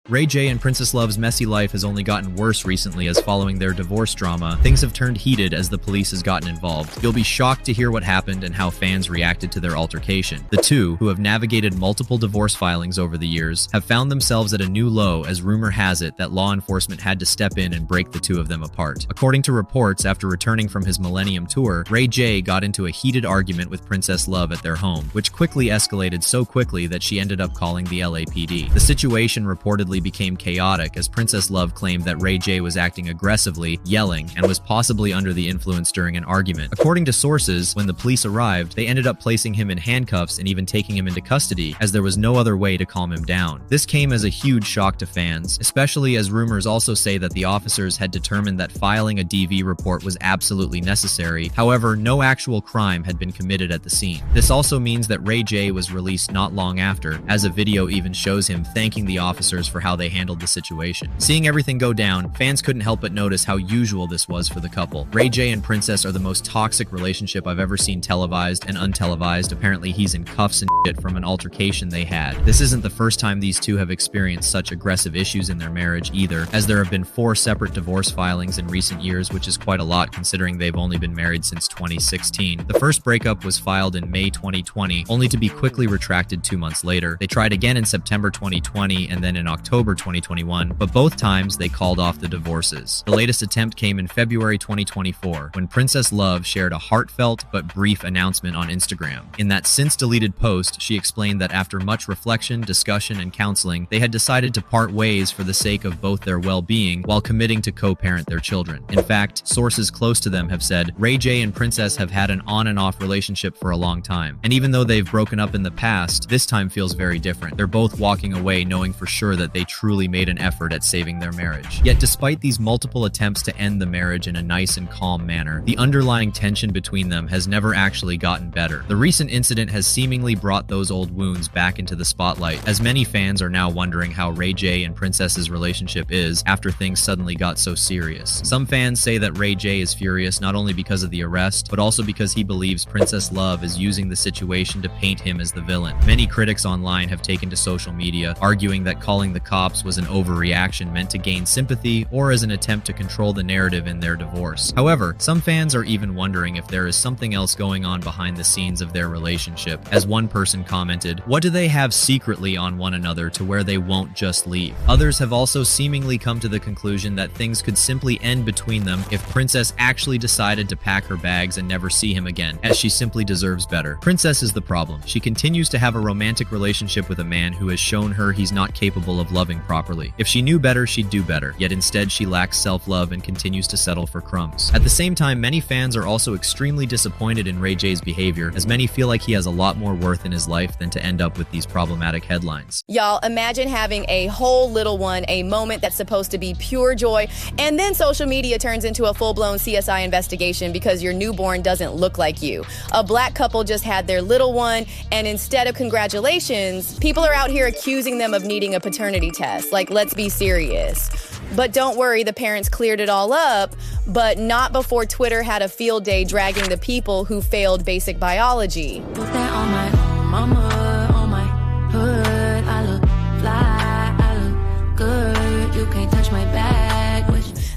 Ray J and Princess Love's messy life has only gotten worse recently, as following their divorce drama, things have turned heated as the police has gotten involved. You'll be shocked to hear what happened and how fans reacted to their altercation. The two, who have navigated multiple divorce filings over the years, have found themselves at a new low, as rumor has it that law enforcement had to step in and break the two of them apart. According to reports, after returning from his Millennium Tour, Ray J got into a heated argument with Princess Love at their home, which quickly escalated so quickly that she ended up calling the LAPD. The situation reportedly became chaotic, as Princess Love claimed that Ray J was acting aggressively, yelling, and was possibly under the influence during an argument. According to sources, when the police arrived, they ended up placing him in handcuffs and even taking him into custody, as there was no other way to calm him down. This came as a huge shock to fans, especially as rumors also say that the officers had determined that filing a DV report was absolutely necessary. However, no actual crime had been committed at the scene. This also means that Ray J was released not long after, as a video even shows him thanking the officers for how they handled the situation. Seeing everything go down, fans couldn't help but notice how usual this was for the couple. Ray J and Princess are the most toxic relationship I've ever seen televised and untelevised. Apparently he's in cuffs and shit from an altercation they had. This isn't the first time these two have experienced such aggressive issues in their marriage either, as there have been 4 separate divorce filings in recent years, which is quite a lot considering they've only been married since 2016. The first breakup was filed in May 2020, only to be quickly retracted 2 months later. They tried again in September 2020 and then in October 2021, but both times they called off the divorces. The latest attempt came in February 2024, when Princess Love shared a heartfelt but brief announcement on Instagram. In that since-deleted post, she explained that after much reflection, discussion, and counseling, they had decided to part ways for the sake of both their well-being while committing to co-parent their children. In fact, sources close to them have said Ray J and Princess have had an on and off relationship for a long time, and even though they've broken up in the past, this time feels very different. They're both walking away knowing for sure that they truly made an effort at saving their marriage. Yet despite these multiple attempts to end the marriage in a nice and calm manner, the underlying tension between them has never actually gotten better. The recent incident has seemingly brought those old wounds back into the spotlight, as many fans are now wondering how Ray J and Princess's relationship is after things suddenly got so serious. Some fans say that Ray J is furious not only because of the arrest, but also because he believes Princess Love is using the situation to paint him as the villain. Many critics online have taken to social media, arguing that calling the cops was an overreaction meant to gain sympathy or as an attempt to control the narrative in their divorce. However, some fans are even wondering if there is something else going on behind the scenes of their relationship. As one person commented, "What do they have secretly on one another to where they won't just leave?" Others have also seemingly come to the conclusion that things could simply end between them if Princess actually decided to pack her bags and never see him again, as she simply deserves better. Princess is the problem. She continues to have a romantic relationship with a man who has shown her he's not capable of loving properly. If she knew better, she'd do better, yet instead she lacks self-love and continues to settle for crumbs. At the same time, many fans are also extremely disappointed in Ray J's behavior, as many feel like he has a lot more worth in his life than to end up with these problematic headlines. Y'all, imagine having a whole little one, a moment that's supposed to be pure joy, and then social media turns into a full-blown CSI investigation because your newborn doesn't look like you. A black couple just had their little one, and instead of congratulations, people are out here accusing them of needing a paternity test. Like, let's be serious. But don't worry, the parents cleared it all up, but not before Twitter had a field day dragging the people who failed basic biology. Put that on my mama, on my hood. I look fly, I look good. You can't touch my bag.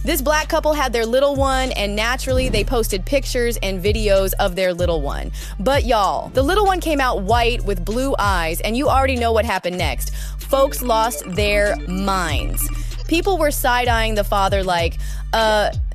This black couple had their little one, and naturally they posted pictures and videos of their little one. But y'all, the little one came out white with blue eyes, and you already know what happened next. Folks lost their minds. People were side-eyeing the father like,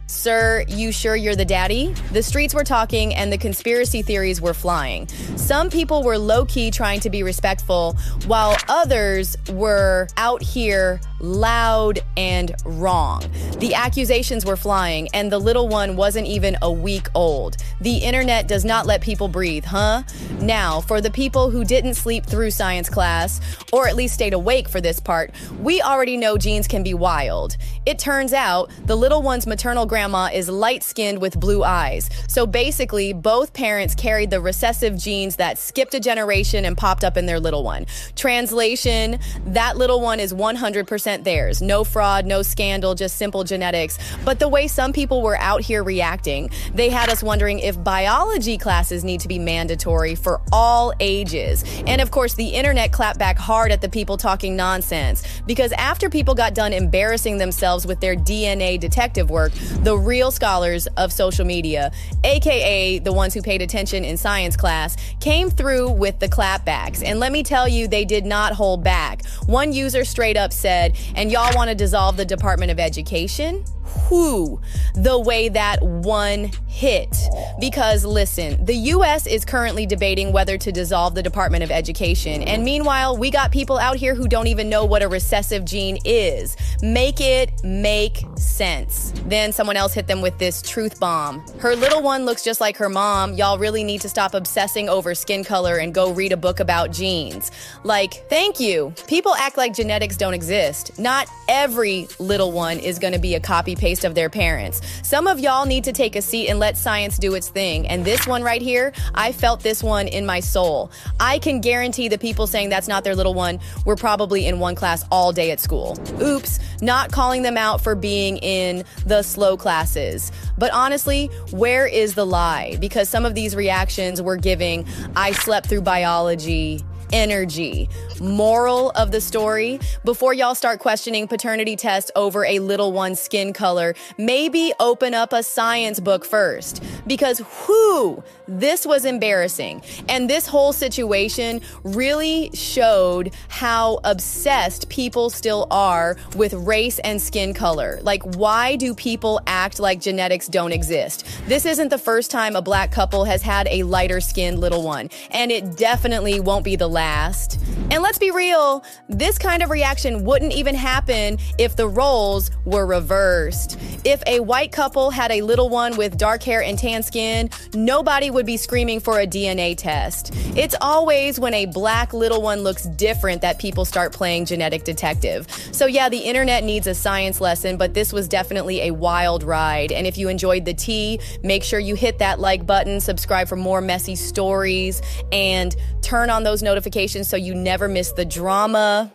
sir, you sure you're the daddy? The streets were talking and the conspiracy theories were flying. Some people were low-key trying to be respectful, while others were out here loud and wrong. The accusations were flying, and the little one wasn't even a week old. The internet does not let people breathe, huh? Now, for the people who didn't sleep through science class, or at least stayed awake for this part, we already know genes can be wild. It turns out the little one's maternal grandma is light-skinned with blue eyes. So basically, both parents carried the recessive genes that skipped a generation and popped up in their little one. Translation, that little one is 100% theirs. No fraud, no scandal, just simple genetics. But the way some people were out here reacting, they had us wondering if biology classes need to be mandatory for all ages. And of course, the internet clapped back hard at the people talking nonsense. Because after people got done embarrassing themselves with their DNA detective work, the real scholars of social media, aka the ones who paid attention in science class, came through with the clapbacks. And let me tell you, they did not hold back. One user straight up said, "And y'all want to dissolve the Department of Education?" Whew, the way that one hit. Because listen, the US is currently debating whether to dissolve the Department of Education. And meanwhile, we got people out here who don't even know what a recessive gene is. Make it make sense. Then someone else hit them with this truth bomb. Her little one looks just like her mom. Y'all really need to stop obsessing over skin color and go read a book about genes. Like, thank you. People act like genetics don't exist. Not every little one is going to be a copy-paste of their parents. Some of y'all need to take a seat and let science do its thing. And this one right here, I felt this one in my soul. I can guarantee the people saying that's not their little one were probably in one class all day at school. Oops, not calling them out for being in the slow classes. But honestly, where is the lie? Because some of these reactions were giving, I slept through biology energy. Moral of the story, before y'all start questioning paternity tests over a little one's skin color, maybe open up a science book first. Because whew, this was embarrassing. And this whole situation really showed how obsessed people still are with race and skin color. Like, why do people act like genetics don't exist? This isn't the first time a black couple has had a lighter skinned little one, and it definitely won't be the last. And let's be real, this kind of reaction wouldn't even happen if the roles were reversed. If a white couple had a little one with dark hair and tan skin, nobody would be screaming for a DNA test. It's always when a black little one looks different that people start playing genetic detective. So yeah, the internet needs a science lesson, but this was definitely a wild ride. And if you enjoyed the tea, make sure you hit that like button, subscribe for more messy stories, and turn on those notifications so you never miss the drama.